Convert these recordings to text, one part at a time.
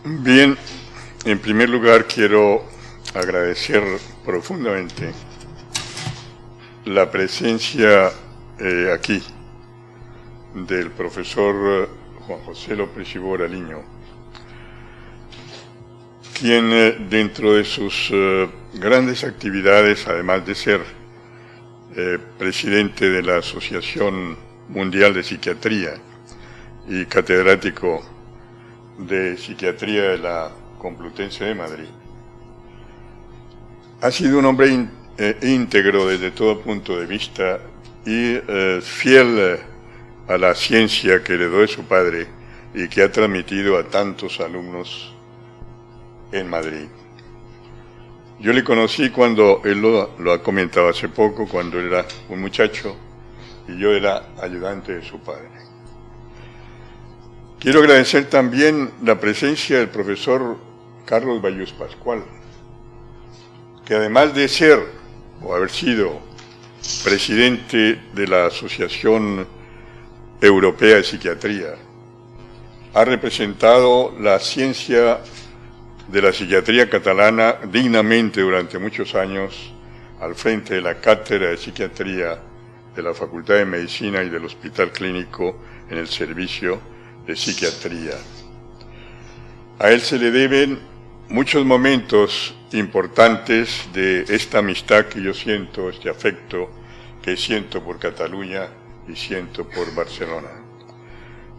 Bien, en primer lugar quiero agradecer profundamente la presencia aquí del profesor Juan José López Ibor Aliño, quien dentro de sus grandes actividades, además de ser presidente de la Asociación Mundial de Psiquiatría y catedrático de Psiquiatría de la Complutense de Madrid, ha sido un hombre íntegro desde todo punto de vista y fiel a la ciencia que heredó de su padre y que ha transmitido a tantos alumnos en Madrid. Yo le conocí cuando él lo ha comentado hace poco, cuando él era un muchacho y yo era ayudante de su padre. Quiero agradecer también la presencia del profesor Carlos Bayús Pascual, que además de ser o haber sido presidente de la Asociación Europea de Psiquiatría, ha representado la ciencia de la psiquiatría catalana dignamente durante muchos años al frente de la Cátedra de Psiquiatría de la Facultad de Medicina y del Hospital Clínico en el Servicio de Psiquiatría. A él se le deben muchos momentos importantes de esta amistad que yo siento, este afecto que siento por Cataluña y siento por Barcelona.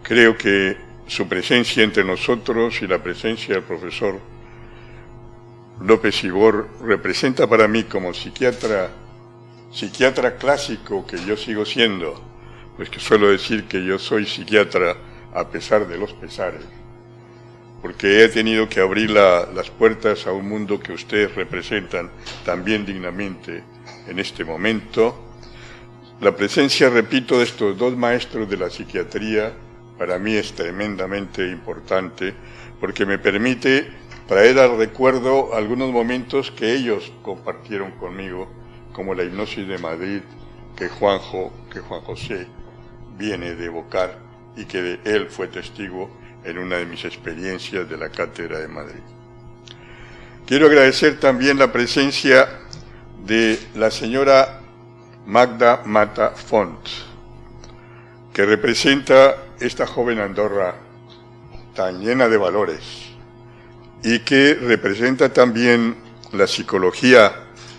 Creo que su presencia entre nosotros y la presencia del profesor López Ibor representa para mí como psiquiatra clásico que yo sigo siendo, pues que suelo decir que yo soy psiquiatra a pesar de los pesares, porque he tenido que abrir las puertas a un mundo que ustedes representan también dignamente en este momento. La presencia, repito, de estos dos maestros de la psiquiatría para mí es tremendamente importante, porque me permite traer al recuerdo algunos momentos que ellos compartieron conmigo, como la hipnosis de Madrid que Juan José viene de evocar y que él fue testigo en una de mis experiencias de la Cátedra de Madrid. Quiero agradecer también la presencia de la señora Magda Mata Font, que representa esta joven Andorra tan llena de valores y que representa también la psicología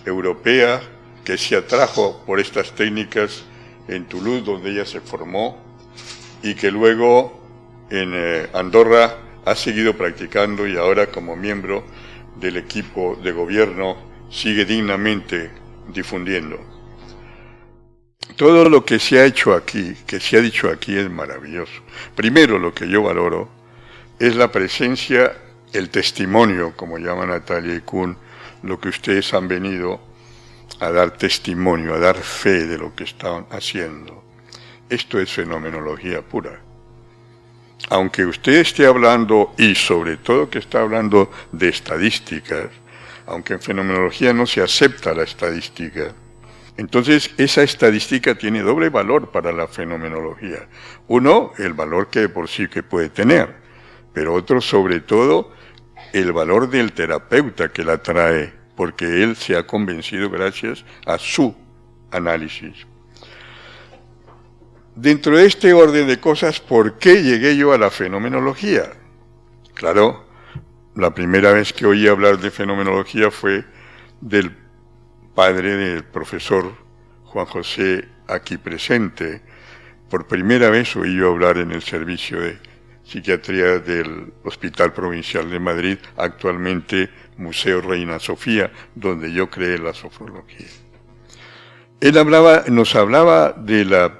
europea que se atrajo por estas técnicas en Toulouse, donde ella se formó, y que luego en Andorra ha seguido practicando y ahora como miembro del equipo de gobierno sigue dignamente difundiendo. Todo lo que se ha hecho aquí, que se ha dicho aquí, es maravilloso. Primero, lo que yo valoro es la presencia, el testimonio, como llama Natalia y Kuhn, lo que ustedes han venido a dar testimonio, a dar fe de lo que están haciendo. Esto es fenomenología pura. Aunque usted esté hablando, y sobre todo que está hablando de estadísticas, aunque en fenomenología no se acepta la estadística, entonces esa estadística tiene doble valor para la fenomenología. Uno, el valor que de por sí que puede tener, pero otro, sobre todo, el valor del terapeuta que la trae, porque él se ha convencido gracias a su análisis. Dentro de este orden de cosas, ¿por qué llegué yo a la fenomenología? Claro, la primera vez que oí hablar de fenomenología fue del padre del profesor Juan José aquí presente. Por primera vez oí yo hablar en el servicio de psiquiatría del Hospital Provincial de Madrid, actualmente Museo Reina Sofía, donde yo creé la sofrología. Él nos hablaba de la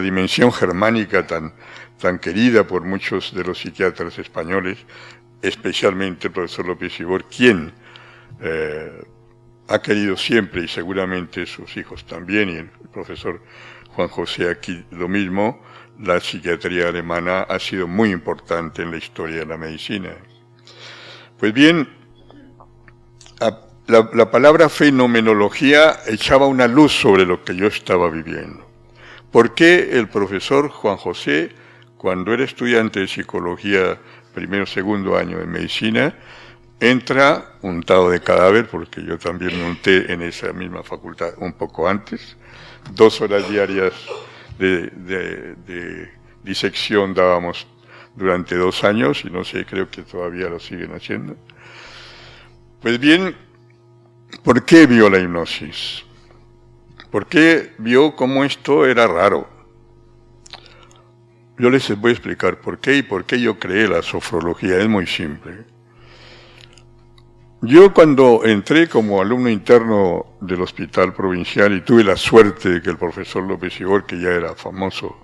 dimensión germánica tan querida por muchos de los psiquiatras españoles, especialmente el profesor López Ibor, quien ha querido siempre, y seguramente sus hijos también, y el profesor Juan José aquí lo mismo, la psiquiatría alemana ha sido muy importante en la historia de la medicina. Pues bien, la palabra fenomenología echaba una luz sobre lo que yo estaba viviendo. ¿Por qué el profesor Juan José, cuando era estudiante de psicología primero o segundo año de medicina, entra untado de cadáver, porque yo también me unté en esa misma facultad un poco antes, 2 horas diarias de disección dábamos durante 2 años, y no sé, creo que todavía lo siguen haciendo. Pues bien, ¿por qué vio la hipnosis? ¿Por qué vio cómo esto era raro? Yo les voy a explicar por qué y por qué yo creé la sofrología. Es muy simple. Yo cuando entré como alumno interno del hospital provincial y tuve la suerte de que el profesor López Igor, que ya era famoso,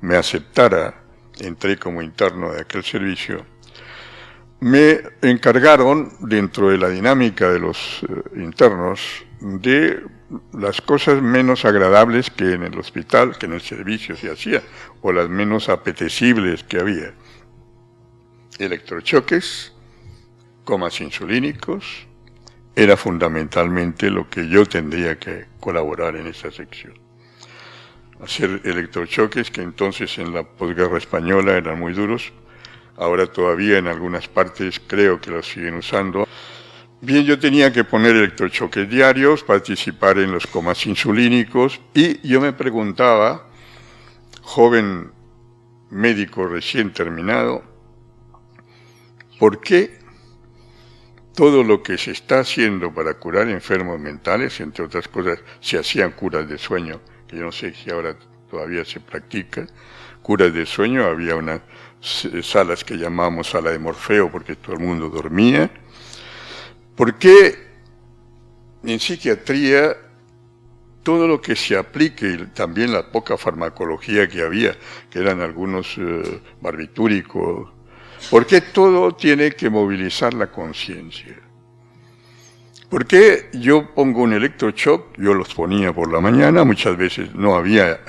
me aceptara, entré como interno de aquel servicio, me encargaron, dentro de la dinámica de los internos, de las cosas menos agradables que en el hospital, que en el servicio se hacía, o las menos apetecibles que había. Electrochoques, comas insulínicos, era fundamentalmente lo que yo tendría que colaborar en esa sección. Hacer electrochoques, que entonces en la posguerra española eran muy duros, ahora todavía en algunas partes creo que los siguen usando. Bien, yo tenía que poner electrochoques diarios, participar en los comas insulínicos, y yo me preguntaba, joven médico recién terminado, ¿por qué todo lo que se está haciendo para curar enfermos mentales, entre otras cosas, se hacían curas de sueño, que yo no sé si ahora todavía se practica, curas de sueño, había unas salas que llamábamos sala de Morfeo porque todo el mundo dormía? ¿Por qué en psiquiatría todo lo que se aplique, y también la poca farmacología que había, que eran algunos barbitúricos, por qué todo tiene que movilizar la conciencia? ¿Por qué yo pongo un electroshock? Yo los ponía por la mañana, muchas veces no había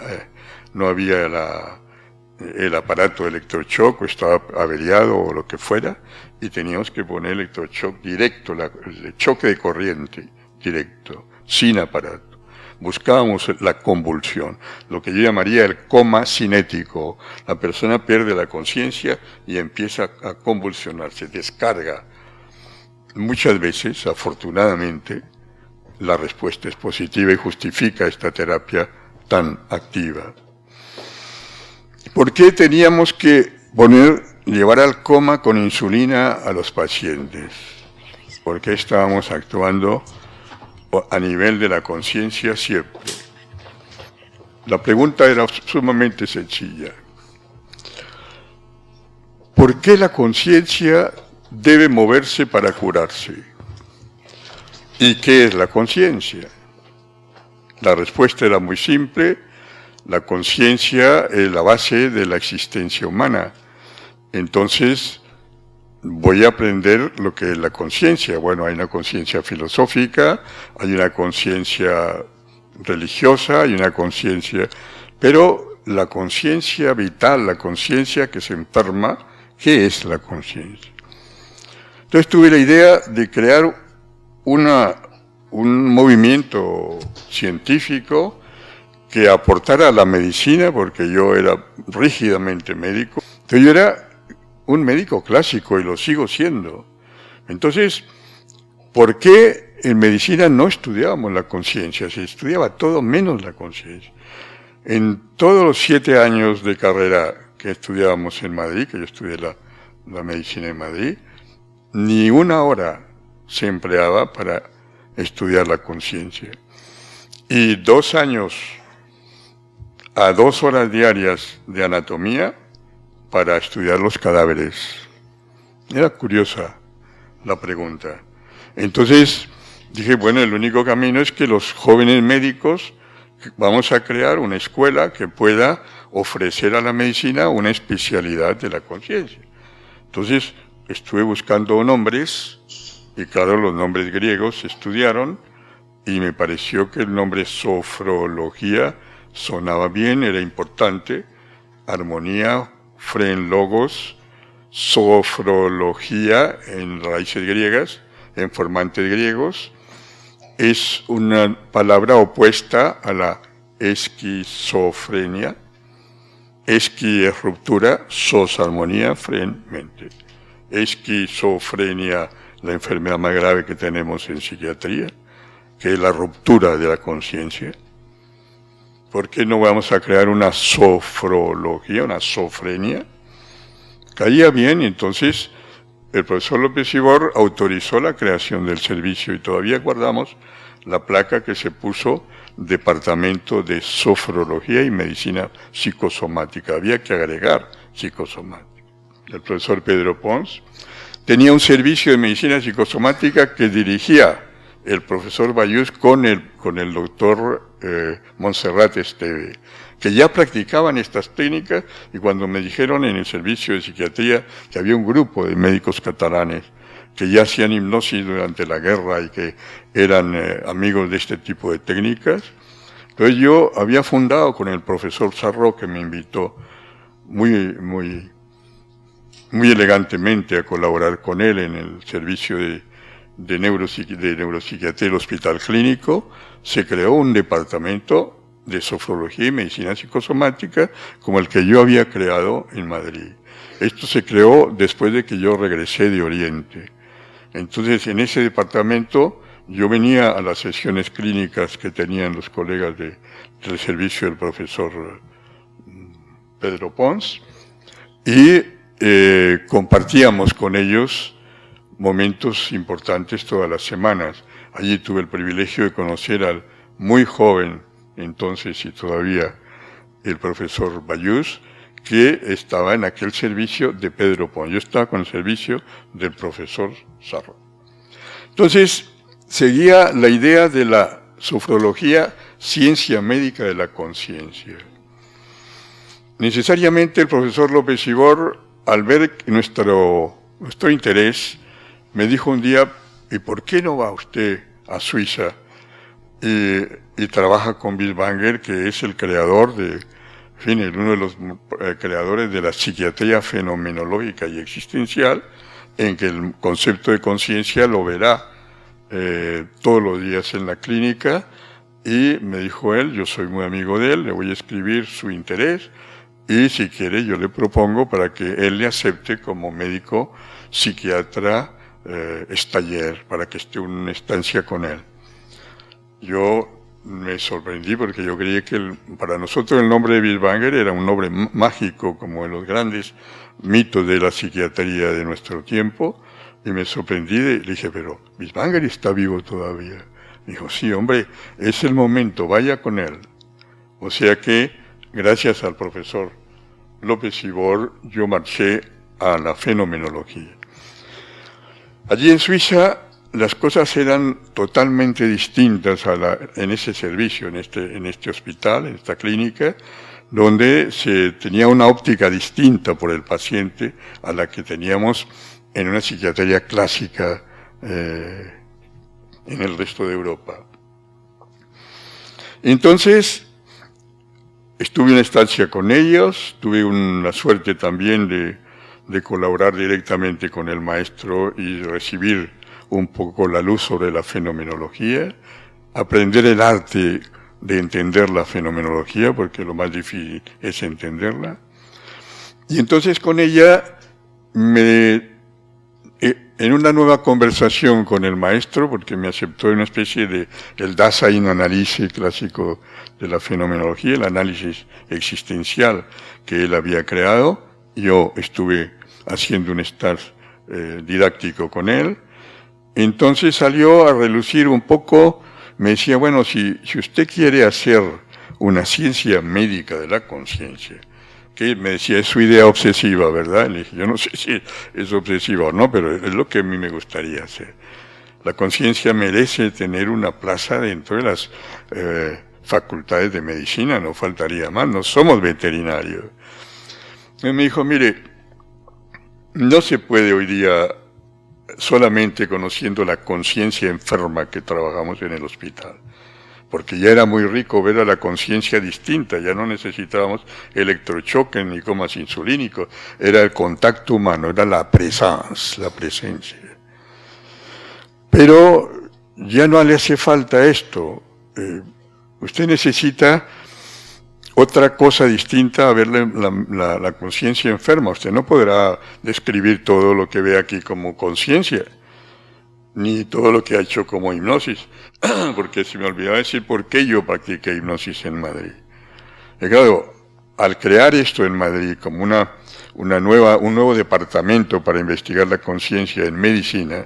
el aparato de electroshock, o estaba averiado o lo que fuera, y teníamos que poner electroshock directo, el choque de corriente directo, sin aparato. Buscábamos la convulsión, lo que yo llamaría el coma cinético. La persona pierde la conciencia y empieza a convulsionarse, descarga. Muchas veces, afortunadamente, la respuesta es positiva y justifica esta terapia tan activa. ¿Por qué teníamos que llevar al coma con insulina a los pacientes? ¿Por qué estábamos actuando a nivel de la conciencia siempre? La pregunta era sumamente sencilla. ¿Por qué la conciencia debe moverse para curarse? ¿Y qué es la conciencia? La respuesta era muy simple. La conciencia es la base de la existencia humana. Entonces, voy a aprender lo que es la conciencia. Bueno, hay una conciencia filosófica, hay una conciencia religiosa, hay una conciencia... Pero la conciencia vital, la conciencia que se enferma, ¿qué es la conciencia? Entonces tuve la idea de crear un movimiento científico que aportara a la medicina, porque yo era rígidamente médico. Entonces yo era un médico clásico y lo sigo siendo. Entonces, ¿por qué en medicina no estudiábamos la conciencia? Se estudiaba todo menos la conciencia. En todos los 7 años de carrera que estudiábamos en Madrid, que yo estudié la medicina en Madrid, ni una hora se empleaba para estudiar la conciencia. Y 2 años a 2 horas diarias de anatomía para estudiar los cadáveres. Era curiosa la pregunta. Entonces dije, bueno, el único camino es que los jóvenes médicos vamos a crear una escuela que pueda ofrecer a la medicina una especialidad de la conciencia. Entonces estuve buscando nombres, y claro, los nombres griegos se estudiaron, y me pareció que el nombre sofrología sonaba bien, era importante. Armonía, fren, logos, sofrología en raíces griegas, en formantes griegos, es una palabra opuesta a la esquizofrenia. Esqui es ruptura, sos armonía, fren, mente. esquizofrenia, la enfermedad más grave que tenemos en psiquiatría, que es la ruptura de la conciencia. ¿Por qué no vamos a crear una sofrología, una sofrenia? Caía bien, y entonces el profesor López Ibor autorizó la creación del servicio y todavía guardamos la placa que se puso Departamento de Sofrología y Medicina Psicosomática. Había que agregar psicosomática. El profesor Pedro Pons tenía un servicio de medicina psicosomática que dirigía el profesor Bayús con el doctor Montserrat Esteve, que ya practicaban estas técnicas, y cuando me dijeron en el servicio de psiquiatría que había un grupo de médicos catalanes que ya hacían hipnosis durante la guerra y que eran amigos de este tipo de técnicas, entonces yo había fundado con el profesor Sarro, que me invitó muy elegantemente a colaborar con él en el servicio de neuropsiquiatría del Hospital Clínico. Se creó un departamento de sofrología y medicina psicosomática como el que yo había creado en Madrid. Esto se creó después de que yo regresé de Oriente. Entonces, en ese departamento yo venía a las sesiones clínicas que tenían los colegas del servicio del profesor Pedro Pons y compartíamos con ellos momentos importantes todas las semanas. Allí tuve el privilegio de conocer al muy joven, entonces y todavía, el profesor Bayús, que estaba en aquel servicio de Pedro Pons. Yo estaba con el servicio del profesor Sarro. Entonces, seguía la idea de la sofrología, ciencia médica de la conciencia. Necesariamente el profesor López Ibor, al ver nuestro interés, me dijo un día, ¿y por qué no va usted a Suiza y trabaja con Binswanger, que es el creador uno de los creadores de la psiquiatría fenomenológica y existencial, en que el concepto de conciencia lo verá todos los días en la clínica? Y me dijo él, yo soy muy amigo de él, le voy a escribir su interés, y si quiere yo le propongo para que él le acepte como médico psiquiatra estaller, para que esté una estancia con él. Yo me sorprendí porque yo creía que para nosotros el nombre de Binswanger era un nombre mágico, como en los grandes mitos de la psiquiatría de nuestro tiempo, y me sorprendí, le dije, pero Binswanger está vivo todavía. Me dijo, sí, hombre, es el momento, vaya con él. O sea que, gracias al profesor López Ibor, yo marché a la fenomenología. Allí en Suiza las cosas eran totalmente distintas en ese servicio, en este hospital, en esta clínica, donde se tenía una óptica distinta por el paciente a la que teníamos en una psiquiatría clásica en el resto de Europa. Entonces, estuve una estancia con ellos, tuve la suerte también de colaborar directamente con el maestro y recibir un poco la luz sobre la fenomenología, aprender el arte de entender la fenomenología, porque lo más difícil es entenderla. Y entonces con ella, en una nueva conversación con el maestro, porque me aceptó en una especie de el Dasein-Analyse clásico de la fenomenología, el análisis existencial que él había creado, yo estuve haciendo un stage didáctico con él. Entonces salió a relucir un poco, me decía, bueno, si usted quiere hacer una ciencia médica de la conciencia, que me decía, es su idea obsesiva, ¿verdad? Le dije, yo no sé si es obsesiva o no, pero es lo que a mí me gustaría hacer. La conciencia merece tener una plaza dentro de las facultades de medicina, no faltaría más, no somos veterinarios. Y me dijo, mire, no se puede hoy día solamente conociendo la conciencia enferma que trabajamos en el hospital, porque ya era muy rico ver a la conciencia distinta, ya no necesitábamos electrochoques ni comas insulínicos, era el contacto humano, era la presencia. Pero ya no le hace falta esto, usted necesita otra cosa distinta a ver la conciencia enferma. Usted no podrá describir todo lo que ve aquí como conciencia, ni todo lo que ha hecho como hipnosis, porque se me olvidaba decir por qué yo practiqué hipnosis en Madrid. Y claro, al crear esto en Madrid como un nuevo departamento para investigar la conciencia en medicina,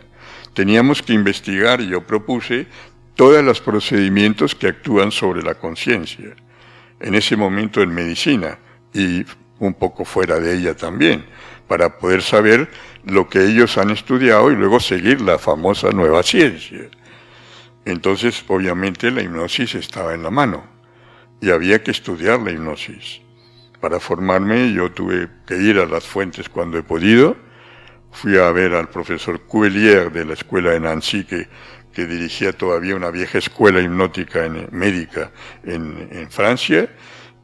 teníamos que investigar, y yo propuse, todos los procedimientos que actúan sobre la conciencia, en ese momento en medicina, y un poco fuera de ella también, para poder saber lo que ellos han estudiado y luego seguir la famosa nueva ciencia. Entonces, obviamente, la hipnosis estaba en la mano, y había que estudiar la hipnosis. Para formarme, yo tuve que ir a las fuentes cuando he podido. Fui a ver al profesor Cuelier de la escuela de Nancy, que dirigía todavía una vieja escuela hipnótica médica en Francia,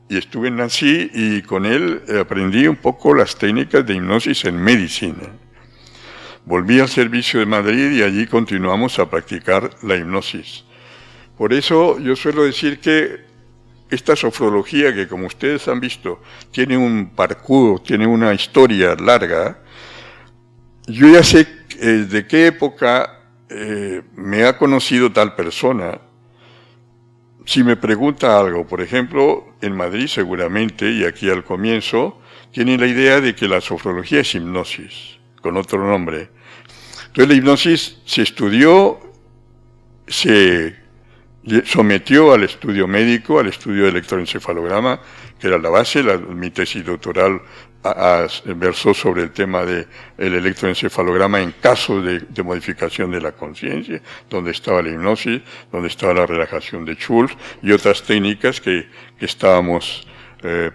y estuve en Nancy y con él aprendí un poco las técnicas de hipnosis en medicina. Volví al servicio de Madrid y allí continuamos a practicar la hipnosis. Por eso yo suelo decir que esta sofrología, que como ustedes han visto, tiene un parkour, tiene una historia larga, yo ya sé de qué época me ha conocido tal persona. Si me pregunta algo, por ejemplo, en Madrid seguramente, y aquí al comienzo, tienen la idea de que la sofrología es hipnosis, con otro nombre. Entonces la hipnosis se estudió, se sometió al estudio médico, al estudio de electroencefalograma, que era la base. Mi tesis doctoral versó sobre el tema del electroencefalograma en casos de modificación de la conciencia, donde estaba la hipnosis, donde estaba la relajación de Schultz y otras técnicas que estábamos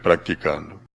practicando.